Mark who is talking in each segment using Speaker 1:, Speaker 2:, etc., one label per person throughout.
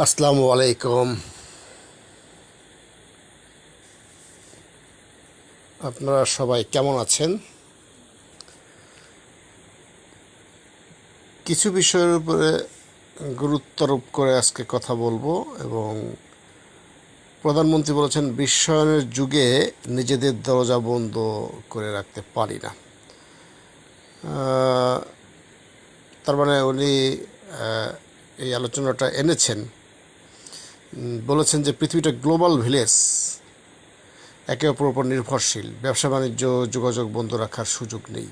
Speaker 1: আসসালামু আলাইকুম। আপনারা সবাই কেমন আছেন? কিছু বিষয়ের উপরে গুরুত্বারোপ করে আজকে কথা বলবো। এবং প্রধানমন্ত্রী বলেছেন বিশ্বায়নের যুগে নিজেদের দরজা বন্ধ করে রাখতে পারি না। তার মানে উনি এই আলোচনাটা এনেছেন, বলেছেন যে পৃথিবীটা গ্লোবাল ভিলেজ, একে অপরের উপর নির্ভরশীল, ব্যবসা বাণিজ্য যোগাযোগ বন্ধ রাখার সুযোগ নেই।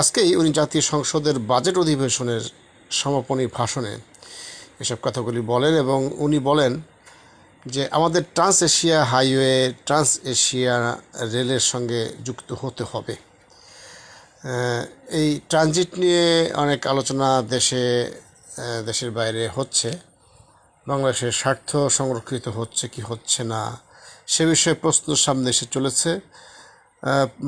Speaker 1: আজকেই উনি জাতীয় সংসদের বাজেট অধিবেশনের সমাপনী ভাষণে এসব কথাগুলি বলেন এবং উনি বলেন যে আমাদের trans Asia highway, trans Asia রেলের সঙ্গে যুক্ত হতে হবে। এই ট্রানজিট নিয়ে অনেক আলোচনা দেশের বাইরে হচ্ছে। বাংলাদেশের স্বার্থ সংরক্ষিত হচ্ছে কি হচ্ছে না সে বিষয়ে প্রশ্ন সামনে এসে চলেছে।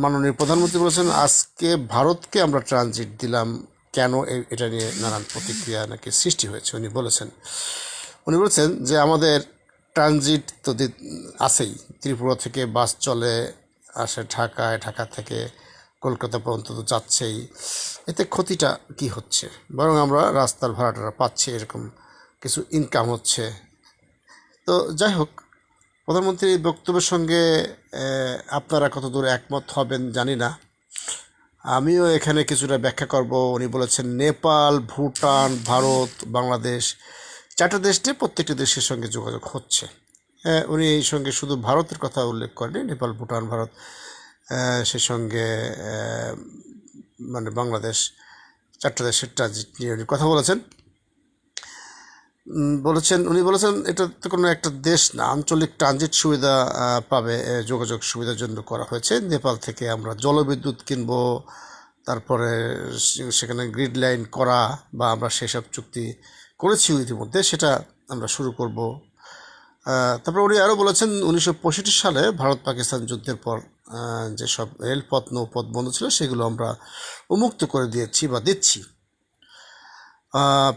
Speaker 1: মাননীয় প্রধানমন্ত্রী বলেছেন আজকে ভারতকে আমরা ট্রানজিট দিলাম কেন, এটা নিয়ে নানান প্রতিক্রিয়া নাকি সৃষ্টি হয়েছে। উনি বলেছেন যে আমাদের ট্রানজিট তো আছেই, ত্রিপুরা থেকে বাস চলে আসে ঢাকায়, ঢাকা থেকে কলকাতা পর্যন্ত তো যাচ্ছেই। এতে ক্ষতিটা কি হচ্ছে? বরং আমরা রাস্তার ভাড়াটা পাচ্ছি, এরকম কিছু ইনকাম হচ্ছে। তো যাই হোক, প্রধানমন্ত্রীর বক্তব্যের সঙ্গে আপনারা কতদূর একমত হবেন জানি না। আমিও এখানে কিছুটা ব্যাখ্যা করব। উনি বলেছেন নেপাল, ভুটান, ভারত, বাংলাদেশ, চারটা দেশে প্রত্যেকটি দেশের সঙ্গে যোগাযোগ হচ্ছে। উনি এই সঙ্গে শুধু ভারতের কথা উল্লেখ করেনি, নেপাল, ভুটান, ভারত, সে সঙ্গে মানে বাংলাদেশ, চারটা দেশের ট্রানজিট নিয়ে উনি কথা বলেছেন। উনি বলেছেন এটা তো কোনো একটা দেশ না, আঞ্চলিক ট্রানজিট সুবিধা পাবে, যোগাযোগ সুবিধার জন্য করা হয়েছে। নেপাল থেকে আমরা জলবিদ্যুৎ কিনবো, তারপরে সেখানে গ্রিড লাইন করা, বা আমরা সেসব চুক্তি করেছি ইতিমধ্যে, সেটা আমরা শুরু করব। তারপরে উনি আরও বলেছেন 1965 সালে ভারত পাকিস্তান যুদ্ধের পর যেসব রেলপথ নৌপথ বন্ধ ছিল সেগুলো আমরা উন্মুক্ত করে দিয়েছি বা দিচ্ছি।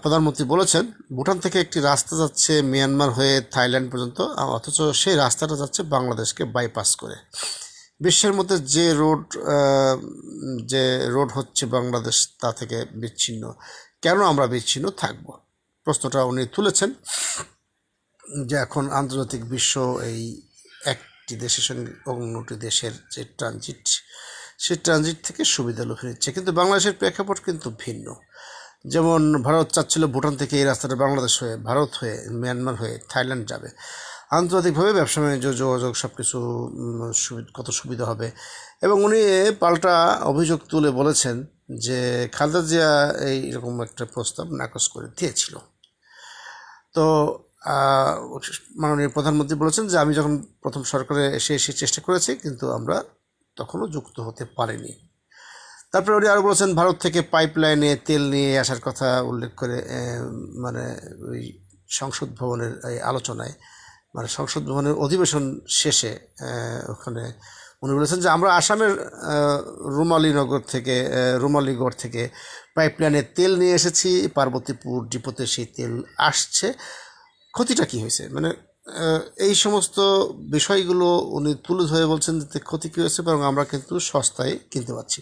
Speaker 1: প্রধানমন্ত্রী বলেছেন ভুটান থেকে একটি রাস্তা যাচ্ছে মিয়ানমার হয়ে থাইল্যান্ড পর্যন্ত, অথচ সেই রাস্তাটা যাচ্ছে বাংলাদেশকে বাইপাস করে। বিশ্বের মধ্যে যে রোড হচ্ছে বাংলাদেশ তা থেকে বিচ্ছিন্ন, কেন আমরা বিচ্ছিন্ন থাকব? প্রশ্নটা উনি তুলেছেন যে এখন আন্তর্জাতিক বিশ্ব এই একটি দেশের সঙ্গে অন্যটি দেশের যে ট্রানজিট, সেই ট্রানজিট থেকে সুবিধা লুফে নিচ্ছে। কিন্তু বাংলাদেশের প্রেক্ষাপট কিন্তু ভিন্ন। যেমন ভারত চাচ্ছিল ভুটান থেকে এই রাস্তাটা বাংলাদেশ হয়ে, ভারত হয়ে, মিয়ানমার হয়ে থাইল্যান্ড যাবে। আন্তর্জাতিকভাবে ব্যবসা বাণিজ্য যোগাযোগ সব কিছু কত সুবিধা হবে। এবং উনি পাল্টা অভিযোগ তুলে বলেছেন যে খালেদা জিয়া এইরকম একটা প্রস্তাব নাকচ করে দিয়েছিল। তো মাননীয় প্রধানমন্ত্রী বলেছেন যে আমি যখন প্রথম সরকারে এসে চেষ্টা করেছি, কিন্তু আমরা তখনও যুক্ত হতে পারিনি। তারপরে উনি আরও বলেছেন ভারত থেকে পাইপলাইনে তেল নিয়ে আসার কথা উল্লেখ করে, মানে ওই সংসদ ভবনের এই আলোচনায়, মানে সংসদ ভবনের অধিবেশন শেষে ওখানে উনি বলেছেন যে আমরা আসামের রুমালীগড় থেকে পাইপলাইনে তেল নিয়ে এসেছি, পার্বতীপুর ডিপোতে সেই তেল আসছে, ক্ষতিটা কী হয়েছে? মানে এই সমস্ত বিষয়গুলো উনি তুলে ধরে বলছেন যে ক্ষতি কী হয়েছে, বরং আমরা কিন্তু সস্তায় কিনতে পারছি,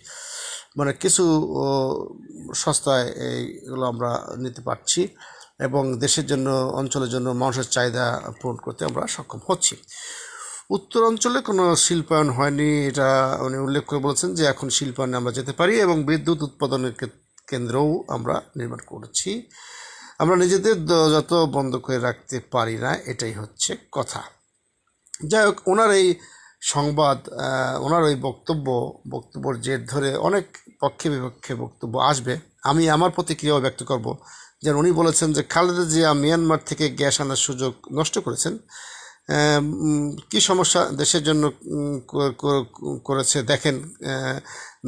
Speaker 1: মানে কিছু সস্তায় এইগুলো আমরা নিতে পারছি এবং দেশের জন্য, অঞ্চলের জন্য মানুষের চাহিদা পূরণ করতে আমরা সক্ষম হচ্ছি। উত্তর অঞ্চলে কোনো শিল্পায়ন হয়নি, এটা উনি উল্লেখ করে বলেছেন যে এখন শিল্পায়নে আমরা যেতে পারি এবং বিদ্যুৎ উৎপাদনের কেন্দ্রও আমরা নির্মাণ করছি। আমরা নিজেদের যত বন্ধ করে রাখতে পারি না, এটাই হচ্ছে কথা। যাই হোক, ওনার এই সংবাদ, ওনার ওই বক্তব্যর জের ধরে অনেক পক্ষে বিপক্ষে বক্তব্য আসবে। আমি আমার প্রতিক্রিয়াও ব্যক্ত করব। যেন উনি বলেছেন যে খালেদা জিয়া মিয়ানমার থেকে গ্যাস আনার সুযোগ নষ্ট করেছেন। কি সমস্যা দেশের জন্য করেছে দেখেন।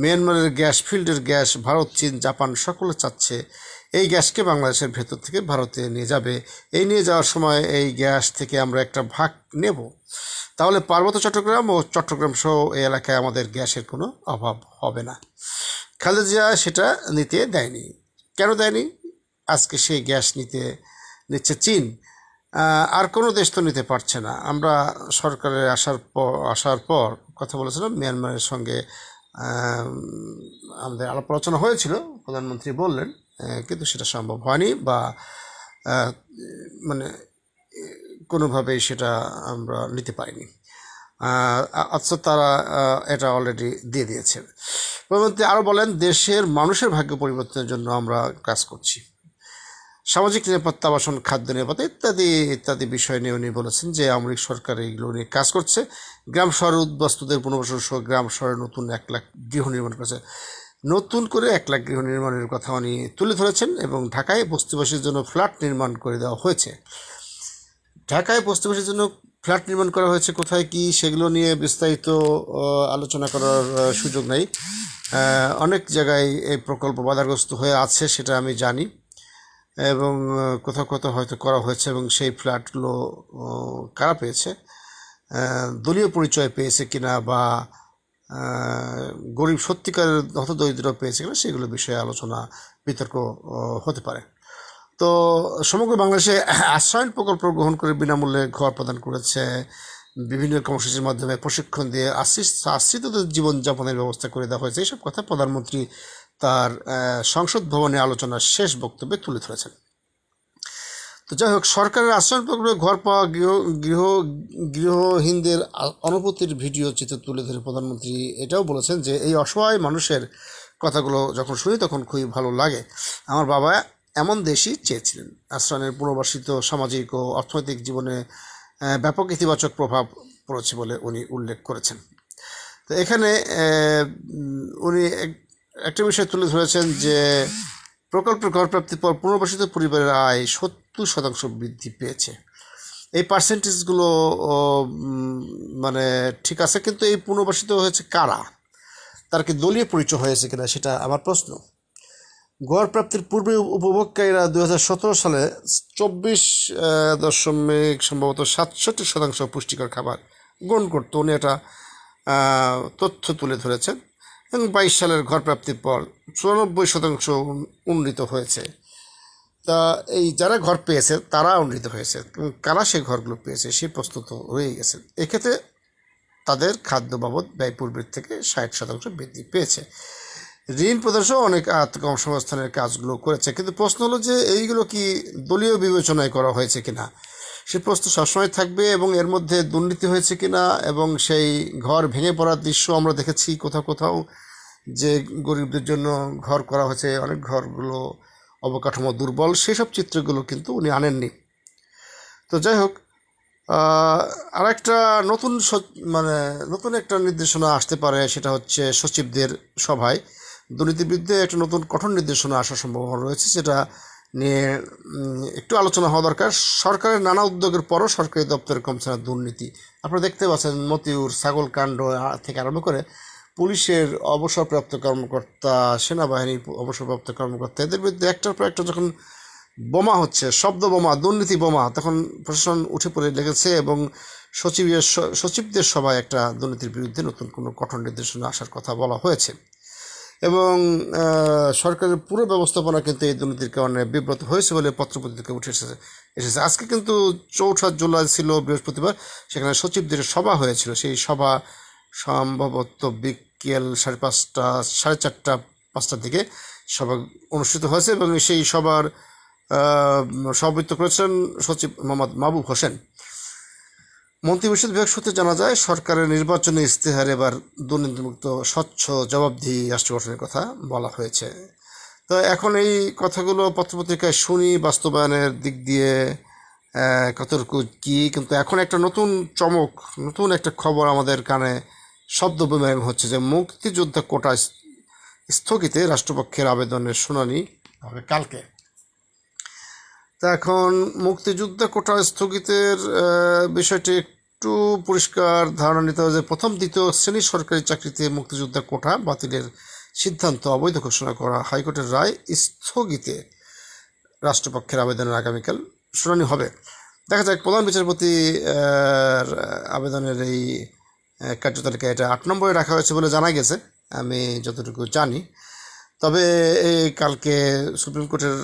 Speaker 1: মিয়ানমারের গ্যাস, ফিল্ডের গ্যাস ভারত, চীন, জাপান সকলে চাচ্ছে এই গ্যাসকে বাংলাদেশের ভেতর থেকে ভারতে নিয়ে যাবে। এই নিয়ে যাওয়ার সময় এই গ্যাস থেকে আমরা একটা ভাগ নেব, তাহলে পার্বত্য চট্টগ্রাম ও চট্টগ্রাম সহ এই এলাকায় আমাদের গ্যাসের কোনো অভাব হবে না। খালেদা জিয়া সেটা নিতে দেয়নি। কেন দেয়নি? আজকে সেই গ্যাস নিচ্ছে চীন। আর কোনো দেশ তো নিতে পারছে না। আমরা সরকারের আসার পর কথা বলেছিলাম মিয়ানমারের সঙ্গে আহ, আমাদের আলাপ আলোচনা হয়েছিল, প্রধানমন্ত্রী বললেন, কিন্তু সেটা সম্ভব হয়নি বা আহ, মানে কোনোভাবেই সেটা আমরা নিতে পারিনি। অথচ তারা এটা অলরেডি দিয়ে দিয়েছে। প্রধানমন্ত্রী আরও বলেন, দেশের মানুষের ভাগ্য পরিবর্তনের জন্য আমরা কাজ করছি। সামাজিক নিরাপত্তা, আবাসন, খাদ্য নিরাপত্তা ইত্যাদি ইত্যাদি বিষয় নিয়ে উনি বলেছেন যে আওয়ামী লীগ সরকার এইগুলো নিয়ে কাজ করছে। গ্রাম শহর উদ্বাস্তুদের পুনর্বাসন সহ গ্রাম শহরে নতুন 1 লাখ গৃহ নির্মাণ করেছে। নতুন করে 1 লাখ গৃহ নির্মাণের কথা উনি তুলে ধরেছেন এবং ঢাকায় বস্তিবাসীর জন্য ফ্ল্যাট নির্মাণ করে দেওয়া হয়েছে। ঢাকায় বস্তিবাসীর জন্য ফ্ল্যাট নির্মাণ করা হয়েছে, কোথায় কি সেগুলো নিয়ে বিস্তারিত আলোচনা করার সুযোগ নেই। অনেক জায়গায় এই প্রকল্প বাধাগ্রস্ত হয়ে আছে, সেটা আমি জানি, এবং কোথাও কোথাও হয়তো করা হয়েছে এবং সেই ফ্ল্যাটগুলো কারা পেয়েছে, দলীয় পরিচয় পেয়েছে কিনা বা গরিব সত্যিকারের হতদরিদ্র পেয়েছে কিনা সেগুলো বিষয়ে আলোচনা বিতর্ক হতে পারে। তো সমগ্র বাংলাদেশে আশ্রয়ণ প্রকল্প গ্রহণ করে বিনামূল্যে ঘর প্রদান করেছে, বিভিন্ন কর্মসূচির মাধ্যমে প্রশিক্ষণ দিয়ে আশ্রিতদের জীবনযাপনের ব্যবস্থা করে দেওয়া হয়েছে। এইসব কথা প্রধানমন্ত্রী তার সংসদ ভবনে আলোচনার শেষ বক্তব্যে তুলে ধরেছেন। তো যাই হোক, সরকারের আশ্রয়ণ প্রকল্পে ঘর পাওয়া গৃহহীনদের অনুভূতির ভিডিও চিত্র তুলে ধরে প্রধানমন্ত্রী এটাও বলেছেন যে এই অসহায় মানুষের কথাগুলো যখন শুনি তখন খুবই ভালো লাগে। আমার বাবা এমন দেশই চেয়েছিলেন। আশ্রয়ের পুনর্বাসিত সামাজিক ও অর্থনৈতিক জীবনে ব্যাপক ইতিবাচক প্রভাব পড়েছে বলে উনি উল্লেখ করেছেন। তো এখানে উনি একটা বিষয় তুলে ধরেছেন যে প্রকল্পের ঘর প্রাপ্তির পর পুনর্বাসিত পরিবারের আয় 70% বৃদ্ধি পেয়েছে। এই পার্সেন্টেজগুলো মানে ঠিক আছে, কিন্তু এই পুনর্বাসিত হয়েছে কারা, তার কি দলীয় পরিচয় হয়েছে কিনা সেটা আমার প্রশ্ন। ঘর প্রাপ্তির পূর্বে উপভোগকারীরা 2017 সালে 24 সম্ভবত 67% পুষ্টিকর খাবার গ্রহণ করতো। উনি এটা তথ্য তুলে ধরেছেন। এবং 22 সালের ঘর প্রাপ্তির পর 94% উন্নীত হয়েছে। তা এই যারা ঘর পেয়েছে তারা উন্নীত হয়েছে, কারা সে ঘরগুলো পেয়েছে সেই প্রশ্ন তো রয়ে গেছে। এক্ষেত্রে তাদের খাদ্য বাবদ ব্যয় পূর্বের থেকে 60% বৃদ্ধি পেয়েছে। ঋণ প্রদানসহ অনেক কর্মসংস্থানের কাজগুলো করেছে। কিন্তু প্রশ্ন হলো যে এইগুলো কি দলীয় বিবেচনায় করা হয়েছে কিনা, সে প্রশ্ন সবসময় থাকবে। এবং এর মধ্যে দুর্নীতি হয়েছে কিনা, এবং সেই ঘর ভেঙে পড়ার দৃশ্য আমরা দেখেছি কোথাও কোথাও, যে গরিবদের জন্য ঘর করা হয়েছে, অনেক ঘরগুলো অবকাঠামো দুর্বল, সেসব চিত্রগুলো কিন্তু উনি আনেননি। তো যাই হোক, আর একটা নতুন একটা নির্দেশনা আসতে পারে, সেটা হচ্ছে সচিবদের সভায় দুর্নীতির বিরুদ্ধে একটা নতুন কঠোর নির্দেশনা আসার সম্ভাবনা রয়েছে, যেটা নিয়ে একটু আলোচনা হওয়া দরকার। সরকারের নানা উদ্যোগের পরও সরকারি দপ্তরে কমছে না দুর্নীতি। আপনারা দেখতে পাচ্ছেন মতিউর, ছাগলকাণ্ড থেকে আরম্ভ করে পুলিশের অবসরপ্রাপ্ত কর্মকর্তা, সেনাবাহিনীর অবসরপ্রাপ্ত কর্মকর্তা, এদের বিরুদ্ধে একটার পর একটা যখন বোমা হচ্ছে, শব্দ বোমা, দুর্নীতি বোমা, তখন প্রশাসন উঠে পড়ে লেগেছে এবং সচিবদের সভায় একটা দুর্নীতির বিরুদ্ধে নতুন কোনো কঠোর নির্দেশনা আসার কথা বলা হয়েছে। এবং সরকারের পুরো ব্যবস্থাপনা কিন্তু এই দুর্নীতির কারণে বিব্রত হয়েছে বলে পত্রপত্রিকা উঠে এসেছে। আজকে কিন্তু 4 জুলাই ছিল বৃহস্পতিবার, সেখানে সচিবদের সভা হয়েছিল। সেই সভা সম্ভবত বিকেল 5:30, 4:30, 5টার দিকে সভা অনুষ্ঠিত হয়েছে এবং সেই সভার সভাপতিত্ব করেছেন সচিব মোহাম্মদ মাহবুব হোসেন। মন্ত্রিপরিষদ বিভাগ সূত্রে জানা যায়, সরকারের নির্বাচনী ইশতেহারে এবার দুর্নীতিমুক্ত, স্বচ্ছ, জবাবদিহি রাষ্ট্র গঠনের কথা বলা হয়েছে। তো এখন এই কথাগুলো পত্রপত্রিকায় শুনি, বাস্তবায়নের দিক দিয়ে কতটুকু কী, কিন্তু এখন একটা নতুন চমক, নতুন একটা খবর আমাদের কানে শব্দ বিনিময় হচ্ছে যে মুক্তিযোদ্ধা কোটা স্থগিতে রাষ্ট্রপক্ষের আবেদনের শুনানি হবে কালকে। তা এখন মুক্তিযোদ্ধা কোটা স্থগিতের বিষয়টি একটু পরিষ্কার ধারণা নিতে হবে যে প্রথম দ্বিতীয় শ্রেণীর সরকারি চাকরিতে মুক্তিযোদ্ধা কোটা বাতিলের সিদ্ধান্ত অবৈধ ঘোষণা করা হাইকোর্টের রায় স্থগিতে রাষ্ট্রপক্ষের আবেদনের আগামীকাল শুনানি হবে। দেখা যাক, প্রধান বিচারপতি আবেদনের এই কার্যতালিকা এটা 8 নম্বরে রাখা হয়েছে বলে জানা গেছে, আমি যতটুকু জানি। তবে এই কালকে সুপ্রিম কোর্টের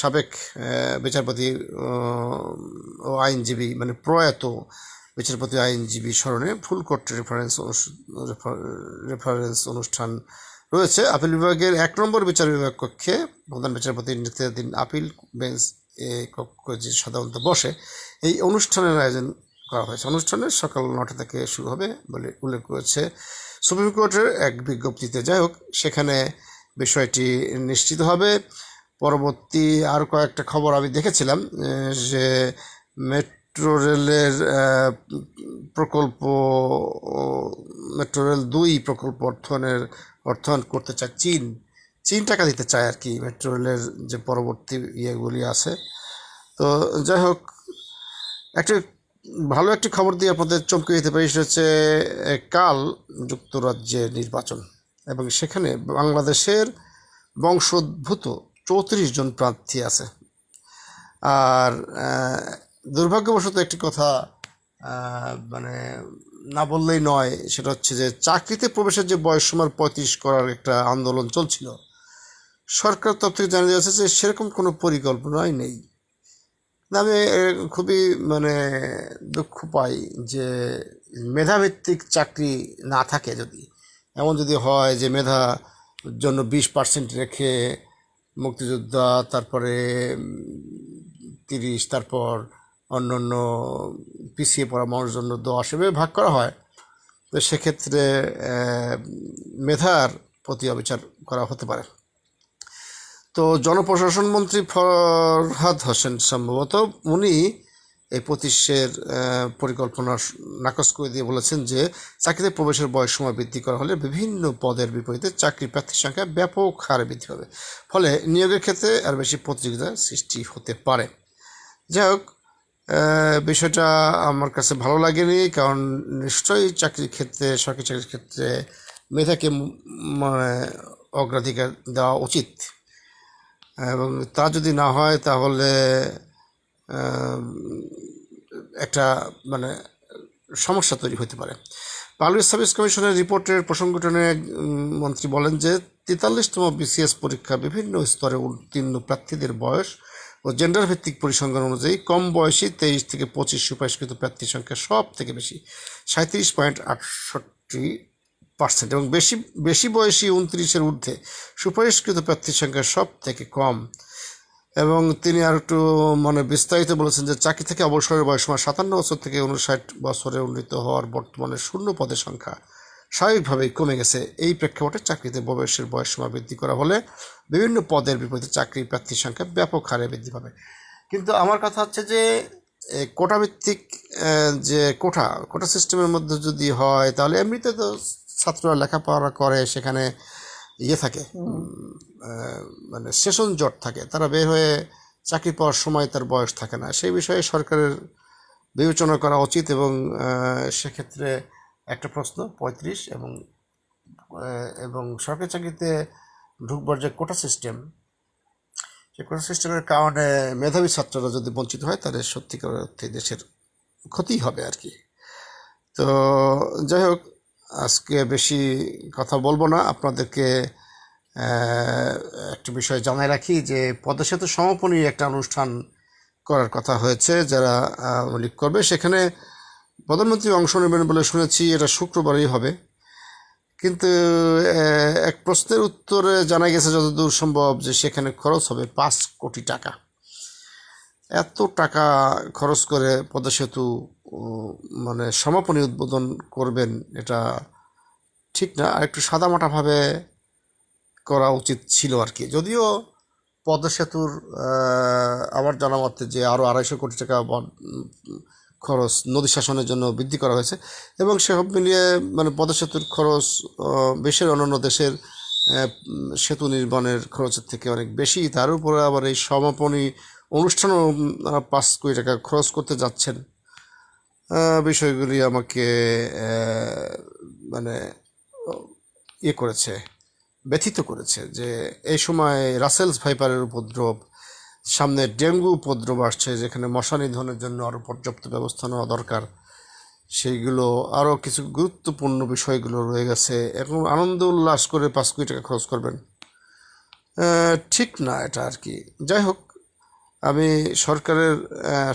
Speaker 1: সাবেক বিচারপতি ও আইনজীবী মানে প্রয়াত বিচারপতি আইনজীবী স্মরণে ফুল কোর্ট রেফারেন্স অনুষ্ঠান রয়েছে আপিল বিভাগের 1 নম্বর বিচার বিভাগ কক্ষে। প্রধান বিচারপতির নেতৃত্বাধীন আপিল বেঞ্চ কক্ষ যে সাধারণত বসে, এই অনুষ্ঠানের আয়োজন করা হয়েছে। অনুষ্ঠানের সকাল 9টা থেকে শুরু হবে বলে উল্লেখ করেছে সুপ্রিম কোর্টের এক বিজ্ঞপ্তিতে। যাই হোক, সেখানে বিষয়টি নিশ্চিত হবে। পরবর্তী আর কয়েকটা খবর আমি দেখেছিলাম যে মেট্রো রেলের প্রকল্প, মেট্রো রেল 2 প্রকল্প অর্থায়ন করতে চায় চীন টাকা দিতে চায় আর কি মেট্রো রেলের যে পরবর্তী ইয়েগুলি আছে। তো যাই হোক, ভালো একটি খবর দিয়ে আপনাদের চমকে দিতে পারি। সেটা হচ্ছে কাল যুক্তরাজ্যের নির্বাচন, এবং সেখানে বাংলাদেশের বংশোদ্ভূত 34 জন প্রার্থী আছে। আর দুর্ভাগ্যবশত একটি কথা মানে না বললেই নয়, সেটা হচ্ছে যে চাকরিতে প্রবেশের যে বয়সসীমার 35 করার একটা আন্দোলন চলছিল, সরকার তরফ থেকে জানিয়ে যাচ্ছে যে সেরকম কোনো পরিকল্পনাই নেই। আমি খুবই মানে দুঃখ পাই যে মেধাভিত্তিক চাকরি না থাকে, যদি হয় যে মেধা জন্য 20% রেখে মুক্তিযোদ্ধা, তারপরে 30, তারপর অন্য পিছিয়ে পড়া মানুষের জন্য 10 এভাবে ভাগ করা হয়, তো সেক্ষেত্রে মেধার প্রতি অবিচার করা হতে পারে। তো জনপ্রশাসন মন্ত্রী ফরহাদ হোসেন সম্ভবত উনি এই 25-এর পরিকল্পনা নাকচ করে দিয়ে বলেছেন যে চাকরিতে প্রবেশের বয়সসীমা বৃদ্ধি করা হলে বিভিন্ন পদের বিপরীতে চাকরি প্রার্থীর সংখ্যা ব্যাপক হারে বৃদ্ধি হবে, ফলে নিয়োগের ক্ষেত্রে আর বেশি প্রতিযোগিতার সৃষ্টি হতে পারে। যাই হোক, বিষয়টা আমার কাছে ভালো লাগেনি, কারণ নিশ্চয়ই সরকারি চাকরির ক্ষেত্রে মেধাকে মানে অগ্রাধিকার দেওয়া উচিত, এবং তা যদি না হয় তাহলে একটা মানে সমস্যা তৈরি হতে পারে। পাবলিক সার্ভিস কমিশনের রিপোর্টের প্রসঙ্গ টেনে মন্ত্রী বলেন যে 43তম বিসিএস পরীক্ষা বিভিন্ন স্তরে উত্তীর্ণ প্রার্থীদের বয়স ও জেন্ডার ভিত্তিক পরিসংখ্যান অনুযায়ী কম বয়সী 23 থেকে 25 সুপারিশকৃত প্রার্থীর সংখ্যা সব থেকে বেশি 37.68%, এবং বেশি বয়সী 29-এর ঊর্ধ্বে সুপারিশকৃত প্রার্থীর সংখ্যা সব থেকে কম। এবং তিনি আর একটু বিস্তারিত বলেছেন যে চাকরি থেকে অবসরের বয়সসীমা 57 বছর থেকে 59 বছরে উন্নীত হওয়ার বর্তমানে শূন্য পদের সংখ্যা স্বাভাবিকভাবেই কমে গেছে। এই প্রেক্ষাপটে চাকরিতে প্রবেশের বয়সসীমা বৃদ্ধি করা হলে বিভিন্ন পদের বিপরীতে চাকরি প্রার্থীর সংখ্যা ব্যাপক হারে বৃদ্ধি পাবে। কিন্তু আমার কথা হচ্ছে যে কোটাভিত্তিক যে কোটা সিস্টেমের মধ্যে যদি হয়, তাহলে এমনিতে তো ছাত্ররা লেখাপড়া করে, সেখানে থাকে মানে সেশন জট থাকে, তারা বের হয়ে চাকরি পাওয়ার সময় তার বয়স থাকে না। সেই বিষয়ে সরকারের বিবেচনা করা উচিত, এবং সেক্ষেত্রে একটা প্রশ্ন 35 এবং সরকারি চাকরিতে ঢুকবার যে কোটা সিস্টেম, সেই কোটা সিস্টেমের কারণে মেধাবী ছাত্ররা যদি বঞ্চিত হয়, তাহলে সত্যিকার অর্থে দেশের ক্ষতি হবে আর কি। তো যাই হোক, আজকে বেশি কথা বলবো না, আপনাদেরকে একটা বিষয় জানাই রাখি যে পদ্মা সেতু সমাপনী একটা অনুষ্ঠান করার কথা হয়েছে, যারা উল্লেখ করবে সেখানে প্রধানমন্ত্রী অংশ নেবেন বলে শুনেছি। এটা শুক্রবারই হবে, কিন্তু এক প্রশ্নের উত্তরে জানা গেছে যতদূর সম্ভব যে সেখানে খরচ হবে 5 কোটি টাকা। এত টাকা খরচ করে পদ্মা সেতু সমাপনী উদ্বোধন করবেন, এটা ঠিক না। আর একটু সাদামাটাভাবে করা উচিত ছিল আর কি। যদিও পদ্মা সেতুর আমার জানা মতে যে আরও 250 কোটি টাকা খরচ নদী শাসনের জন্য বৃদ্ধি করা হয়েছে, এবং সব মিলিয়ে পদ্মা সেতুর খরচ বিশ্বের অন্যান্য দেশের সেতু নির্মাণের খরচের থেকে অনেক বেশি। তার উপরে আবার এই সমাপনী অনুষ্ঠানও 5 কোটি টাকা খরচ করতে যাচ্ছেন। বিষয়গুলি আমাকে ব্যথিত করেছে যে এই সময় রাসেলস ভাইপারের উপদ্রব, সামনে ডেঙ্গু উপদ্রব আসছে, যেখানে মশা নিধনের জন্য আরও পর্যাপ্ত ব্যবস্থা নেওয়া দরকার। সেইগুলো আরও কিছু গুরুত্বপূর্ণ বিষয়গুলো রয়ে গেছে। এখন আনন্দ উল্লাস করে 5 কোটি টাকা খরচ করবেন, ঠিক না এটা আর কি। যাই হোক, আমি সরকারের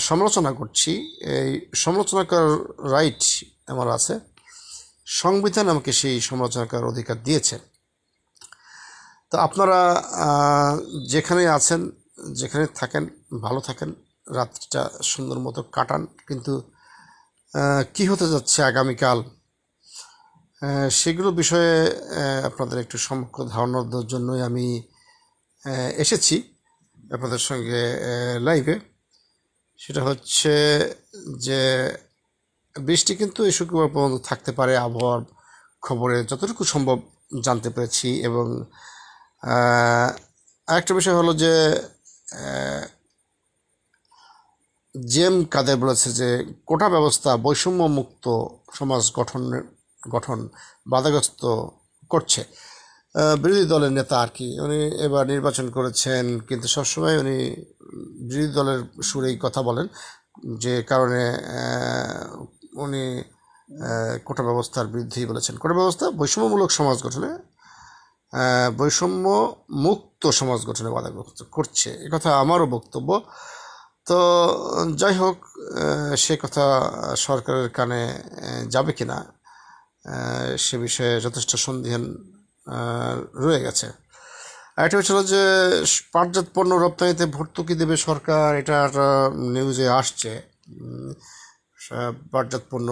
Speaker 1: সমালোচনা করছি। এই সমালোচনা করার রাইট আমার আছে, সংবিধান আমাকে সেই সমালোচনা করার অধিকার দিয়েছে। তো আপনারা যেখানে আছেন, যেখানে থাকেন, ভালো থাকেন, রাত্রিটা সুন্দর মতো কাটান। কিন্তু কি হতে যাচ্ছে আগামীকাল, সেগুলো বিষয়ে আপনাদের একটু সম্যক ধারণার জন্যই আমি এসেছি আপনাদের সঙ্গে লাইভে। সেটা হচ্ছে যে বৃষ্টি কিন্তু এই শুক্রবার পর্যন্ত থাকতে পারে, আবহাওয়ার খবরে যতটুকু সম্ভব জানতে পেরেছি। এবং আরেকটা বিষয় হলো যে জেম কাদের বলেছে যে কোটা ব্যবস্থা বৈষম্য মুক্ত সমাজ গঠন বাধাগ্রস্ত করছে। বিরোধী দলের নেতা আর কি, উনি এবার নির্বাচন করেছেন, কিন্তু সবসময় উনি বিরোধী দলের সুরেই কথা বলেন, যে কারণে উনি কোটা ব্যবস্থার বিরুদ্ধেই বলেছেন। কোটা ব্যবস্থা বৈষম্যমূলক সমাজ গঠনে বৈষম্য মুক্ত সমাজ গঠনে বাধাগ্রস্ত করছে, একথা আমারও বক্তব্য। তো যাই হোক, সে কথা সরকারের কানে যাবে কিনা সে বিষয়ে যথেষ্ট সন্দিহান রয়ে গেছে। আরেকটা বিষয় হলো যে পাটজাত পণ্য রপ্তানিতে ভর্তুকি দেবে সরকার, এটা একটা নিউজে আসছে। পাটজাত পণ্য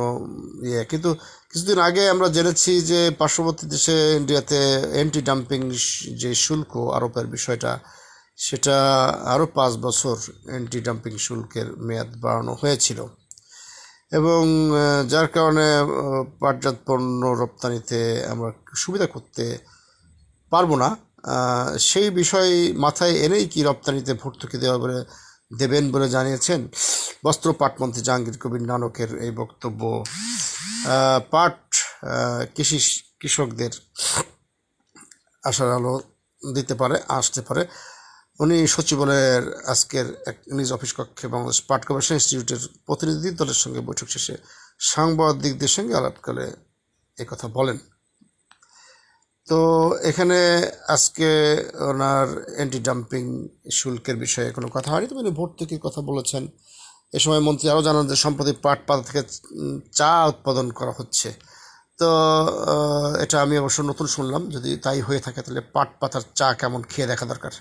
Speaker 1: কিন্তু কিছুদিন আগে আমরা জেনেছি যে পার্শ্ববর্তী দেশে ইন্ডিয়াতে অ্যান্টি ডাম্পিং যে শুল্ক আরোপের বিষয়টা, সেটা আরও 5 বছর অ্যান্টি ডাম্পিং শুল্কের মেয়াদ বাড়ানো হয়েছিল। এবং যার কারণে পাটজাত পণ্য রপ্তানিতে আমরা সুবিধা করতে পারবো না। সেই বিষয় মাথায় এনেই কি রপ্তানিতে ভর্তুকি দেবেন বলে জানিয়েছেন বস্ত্র পাটমন্ত্রী জাহাঙ্গীর কবির নানকের এই বক্তব্য। পাট কৃষকদের আশার আলো আসতে পারে। উনি সচিবালয়ের আজকের এক নিজ অফিস কক্ষে বাংলাদেশ পাট গবেষণা ইনস্টিটিউটের প্রতিনিধি দলের সঙ্গে বৈঠক শেষে সাংবাদিকদের সঙ্গে আলাপকালে একথা বলেন। তো এখানে আজকে ওনার অ্যান্টি ডাম্পিং শুল্কের বিষয়ে কোনো কথা হয়নি, তবে উনি ভর্তুকির কথা বলেছেন। এ সময় মন্ত্রী আরও জানান যে সম্প্রতি পাট পাতা থেকে চা উৎপাদন করা হচ্ছে। তো এটা আমি অবশ্য নতুন শুনলাম, যদি তাই হয়ে থাকে তাহলে পাট পাতার চা কেমন খেয়ে দেখা দরকার।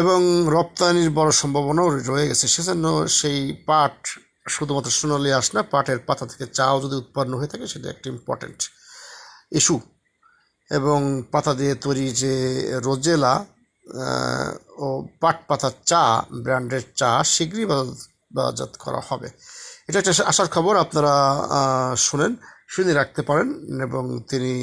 Speaker 1: এবং রপ্তানির বড় সম্ভাবনাও রয়ে গেছে, সেজন্য সেই পাট শুধুমাত্র সোনালি আঁশ না, পাটের পাতা থেকে চাও যদি উৎপন্ন হয়ে থাকে সেটা একটা ইম্পর্টেন্ট ইস্যু। এবং পাতা দিয়ে তৈরি যে রোজেলা ও পাট পাতার চা ব্র্যান্ডের চা শীঘ্রই বাজারজাত করা হবে। এটা একটা আশার খবর, আপনারা শুনে রাখতে পারেন। এবং তিনি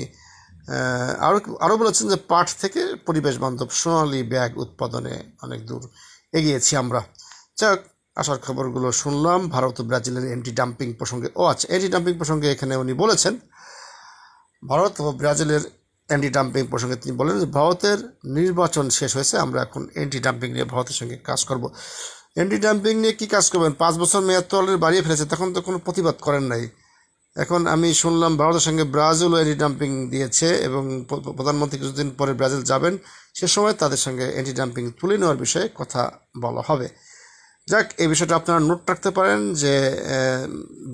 Speaker 1: আরও বলেছেন যে পাট থেকে পরিবেশ বান্ধব সোনালি ব্যাগ উৎপাদনে অনেক দূর এগিয়েছি আমরা। যাক, আশার খবরগুলো শুনলাম। ভারত ও ব্রাজিলের অ্যান্টি ডাম্পিং প্রসঙ্গে অ্যান্টি ডাম্পিং প্রসঙ্গে এখানে উনি বলেছেন, ভারত ও ব্রাজিলের অ্যান্টি ডাম্পিং প্রসঙ্গে তিনি বলেন যে ভারতের নির্বাচন শেষ হয়েছে, আমরা এখন অ্যান্টি ডাম্পিং নিয়ে ভারতের সঙ্গে কাজ করব। অ্যান্টি ডাম্পিং নিয়ে কী কাজ করবেন? 5 বছর মেয়াদ তো অলরেডি বাড়িয়ে ফেলেছে, তখন তো কোনো প্রতিবাদ করেন নাই। এখন আমি শুনলাম ভারতের সঙ্গে ব্রাজিলও অ্যান্টি ডাম্পিং দিয়েছে, এবং প্রধানমন্ত্রী কিছুদিন পরে ব্রাজিল যাবেন, সে সময় তাদের সঙ্গে অ্যান্টি ডাম্পিং তুলে নেওয়ার বিষয়ে কথা বলা হবে। যাক, এই বিষয়টা আপনারা নোট রাখতে পারেন যে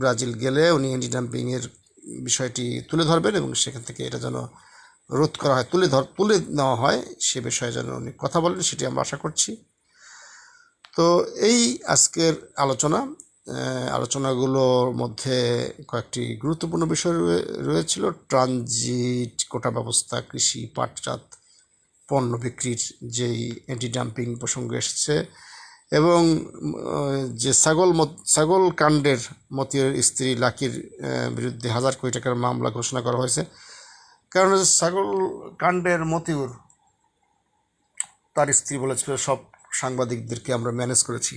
Speaker 1: ব্রাজিল গেলে উনি অ্যান্টি ডাম্পিংয়ের বিষয়টি তুলে ধরবেন, এবং সেখান থেকে এটা যেন রোধ করা হয়, তুলে নেওয়া হয়, সে বিষয়ে যেন উনি কথা বলেন, সেটি আমরা আশা করছি। তো এই আজকের আলোচনাগুলোর মধ্যে কয়েকটি গুরুত্বপূর্ণ বিষয় রয়েছিল। ট্রানজিট কোটা ব্যবস্থা, কৃষি পাটজাত পণ্য বিক্রির যেই অ্যান্টি ডাম্পিং প্রসঙ্গ এসেছে, এবং যে ছাগল কাণ্ডের মতিউরের স্ত্রী লাকির বিরুদ্ধে 1000 কোটি টাকার মামলা ঘোষণা করা হয়েছে। কারণ ছাগল কাণ্ডের মতিউর তার স্ত্রী বলেছিল সব সাংবাদিকদেরকে আমরা ম্যানেজ করেছি।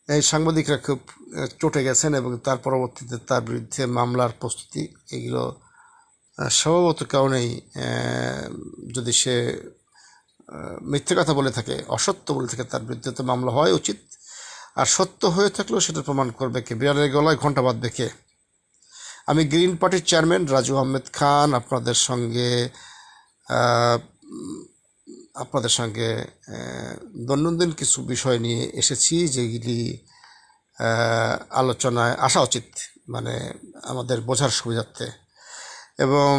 Speaker 1: এই সাংবাদিকরা খুব চটে গেছেন, এবং তার পরবর্তীতে তার বিরুদ্ধে মামলার প্রস্তুতি, এগুলো স্বভাবত কারণেই যদি সে মিথ্যে কথা বলে থাকে, অসত্য বলে থাকে, তার বিরুদ্ধে তো মামলা হওয়াই উচিত। আর সত্য হয়ে থাকলেও সেটা প্রমাণ করবে কে? বিড়ালের গলায় ঘণ্টা বাঁধবে কে? আমি গ্রিন পার্টির চেয়ারম্যান রাজু আহমেদ খান আপনাদের সঙ্গে আপনাদের সঙ্গে দৈনন্দিন কিছু বিষয় নিয়ে এসেছি, যেগুলি আলোচনায় আসা উচিত, মানে আমাদের বোঝার সুবিধার্থে। এবং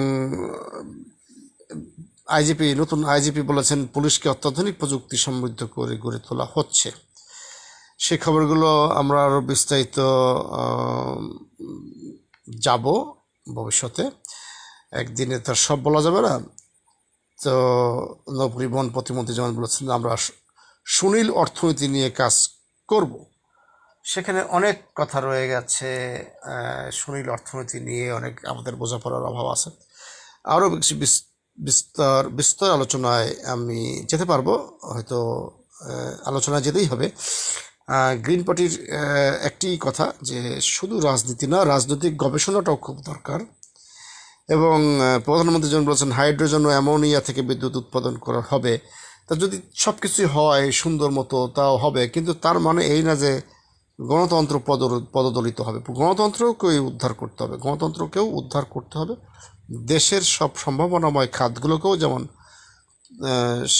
Speaker 1: নতুন আইজিপি বলেছেন পুলিশকে অত্যাধুনিক প্রযুক্তি সমৃদ্ধ করে গড়ে তোলা হচ্ছে। সেই খবরগুলো আমরা আরও বিস্তারিত যাব ভবিষ্যতে, একদিনে তার সব বলা যাবে না। তো নৌপরিবহন প্রতিমন্ত্রী যেমন বলেছেন আমরা সুনীল অর্থনীতি নিয়ে কাজ করব, সেখানে অনেক কথা রয়ে গেছে। সুনীল অর্থনীতি নিয়ে অনেক আমাদের বোঝাপড়ার অভাব আছে। আরও কিছু বিস্তর আলোচনায় আমি যেতে পারবো, হয়তো আলোচনায় যেতেই হবে। গ্রিন পার্টির একটি কথা, যে শুধু রাজনীতি না, রাজনৈতিক গবেষণাটাও খুব দরকার। এবং প্রধানমন্ত্রী যেমন বলেছেন হাইড্রোজেন ও অ্যামোনিয়া থেকে বিদ্যুৎ উৎপাদন করা হবে। তা যদি সব কিছুই হয় সুন্দর মতো তাও হবে, কিন্তু তার মানে এই না যে গণতন্ত্র পদদলিত হবে। গণতন্ত্রকেও উদ্ধার করতে হবে। দেশের সব সম্ভাবনাময় খাতগুলোকেও যেমন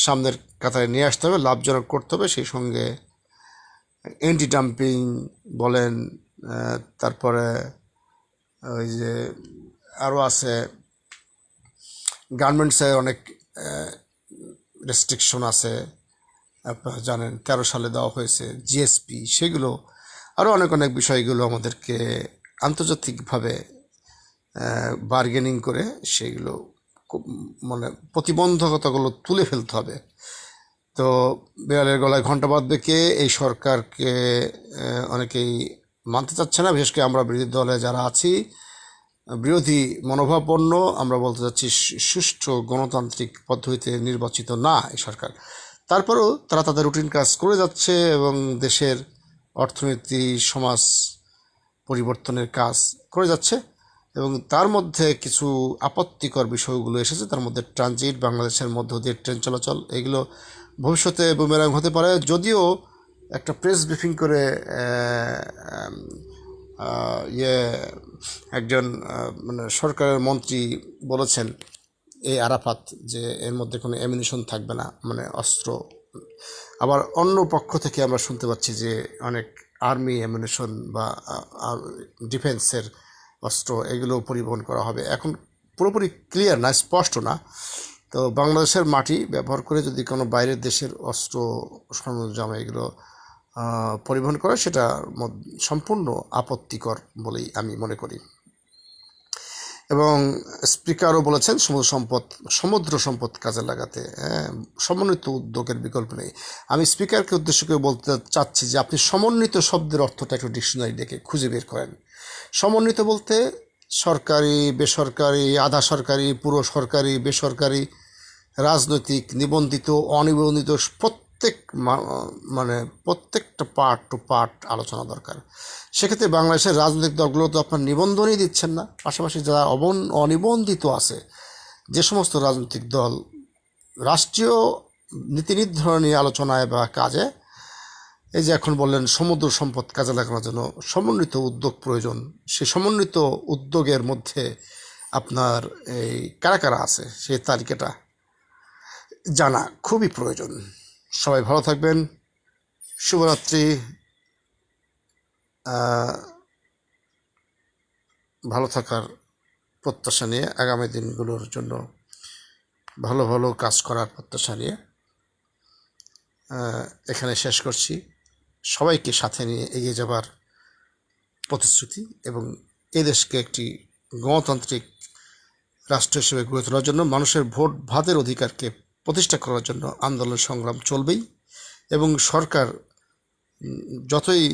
Speaker 1: সামনের কাতারে নিয়ে আসতে হবে, লাভজনক করতে হবে। সেই সঙ্গে অ্যান্টি ডাম্পিং বলেন, তারপরে ওই যে আরও আছে গার্মেন্টসে অনেক রেস্ট্রিকশন আছে, আপনারা জানেন 13 সালে দেওয়া হয়েছে জিএসপি, সেগুলো আরও অনেক বিষয়গুলো আমাদেরকে আন্তর্জাতিকভাবে বার্গেনিং করে সেগুলো মানে প্রতিবন্ধকতাগুলো তুলে ফেলতে হবে। তো বিড়ালের গলায় ঘণ্টা বাঁধবে কে? এই সরকারকে অনেকেই মানতে চাচ্ছে না, বিশেষ করে আমরা বিরোধী দলে যারা আছি, বিরোধী মনোভাবাপন্ন। আমরা বলতে চাচ্ছি সুষ্ঠু গণতান্ত্রিক পদ্ধতিতে নির্বাচিত না এই সরকার। তারপরেও তারা তাদের রুটিন কাজ করে যাচ্ছে এবং দেশের অর্থনীতি সমাজ পরিবর্তনের কাজ করে যাচ্ছে। এবং তার মধ্যে কিছু আপত্তিকর বিষয়গুলো এসেছে, তার মধ্যে ট্রানজিট, বাংলাদেশের মধ্য দিয়ে ট্রেন চলাচল, এগুলো ভবিষ্যতে বুমেরাং হতে পারে। যদিও একটা প্রেস ব্রিফিং করে একজন মানে সরকারের মন্ত্রী বলেছেন এই আরাফাত, যে এর মধ্যে কোনো অ্যামিনিশন থাকবে না, মানে অস্ত্র। আবার অন্য পক্ষ থেকে আমরা শুনতে পাচ্ছি যে অনেক আর্মি অ্যামিনিশন বা ডিফেন্সের অস্ত্র এগুলো পরিবহন করা হবে। এখন পুরোপুরি ক্লিয়ার না, স্পষ্ট না। তো বাংলাদেশের মাটি ব্যবহার করে যদি কোনো বাইরের দেশের অস্ত্র সরঞ্জাম এগুলো পরিবহন করে, সেটা সম্পূর্ণ আপত্তিকর বলেই আমি মনে করি। এবং স্পিকারও বলেছেন সমুদ্র সম্পদ কাজে লাগাতে সমন্বিত উদ্যোগের বিকল্প নেই। আমি স্পিকারকে উদ্দেশ্য করে বলতে চাচ্ছি যে আপনি সমন্বিত শব্দের অর্থটা একটু ডিকশনারি দেখে খুঁজে বের করেন। সমন্বিত বলতে সরকারি, বেসরকারি, আধা সরকারি, পুরো সরকারি, বেসরকারি, রাজনৈতিক, নিবন্ধিত, অনিবন্ধিত, প্রত্যেকটা পার্ট টু পার্ট আলোচনা দরকার। সেক্ষেত্রে বাংলাদেশের রাজনৈতিক দলগুলো তো আপনার নিবন্ধনই দিচ্ছেন না। পাশাপাশি যারা অনিবন্ধিত আছে, যে সমস্ত রাজনৈতিক দল রাষ্ট্রীয় নীতি নির্ধারণী আলোচনায় বা কাজে, এই যে এখন বললেন সমুদ্র সম্পদ কাজে লাগানোর জন্য সমন্বিত উদ্যোগ প্রয়োজন, সেই সমন্বিত উদ্যোগের মধ্যে আপনার এই কারা কারা আছে সেই তালিকাটা জানা খুবই প্রয়োজন। সবাই ভালো থাকবেন, শুভরাত্রি। ভালো থাকার প্রত্যাশা নিয়ে, আগামী দিনগুলোর জন্য ভালো ভালো কাজ করার প্রত্যাশা নিয়ে এখানে শেষ করছি। সবাইকে সাথে নিয়ে এগিয়ে যাবার প্রতিশ্রুতি এবং এদেশকে একটি গণতান্ত্রিক রাষ্ট্র হিসেবে গড়ে তোলার জন্য, মানুষের ভোট ভাতের অধিকারকে প্রতিষ্ঠা করার জন্য আন্দোলন সংগ্রাম চলবেই। এবং সরকার যতই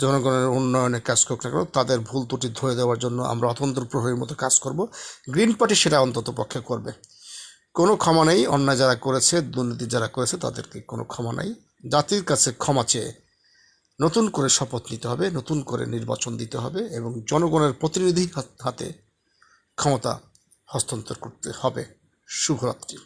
Speaker 1: জনগণের উন্নয়নে কাজ করুক না কেন, তাদের ভুল ত্রুটি ধরে দেওয়ার জন্য আমরা অতন্ত্র প্রহরীর মতো কাজ করব। গ্রিন পার্টি সেটা অন্তত পক্ষে করবে। কোনো ক্ষমা নেই, অন্যায় যারা করেছে, দুর্নীতি যারা করেছে তাদেরকে কোনো ক্ষমা নেই। জাতির কাছে ক্ষমা চেয়ে নতুন করে শপথ নিতে হবে, নতুন করে নির্বাচন দিতে হবে এবং জনগণের প্রতিনিধি হাতে ক্ষমতা হস্তান্তর করতে হবে। শুভরাত্রি।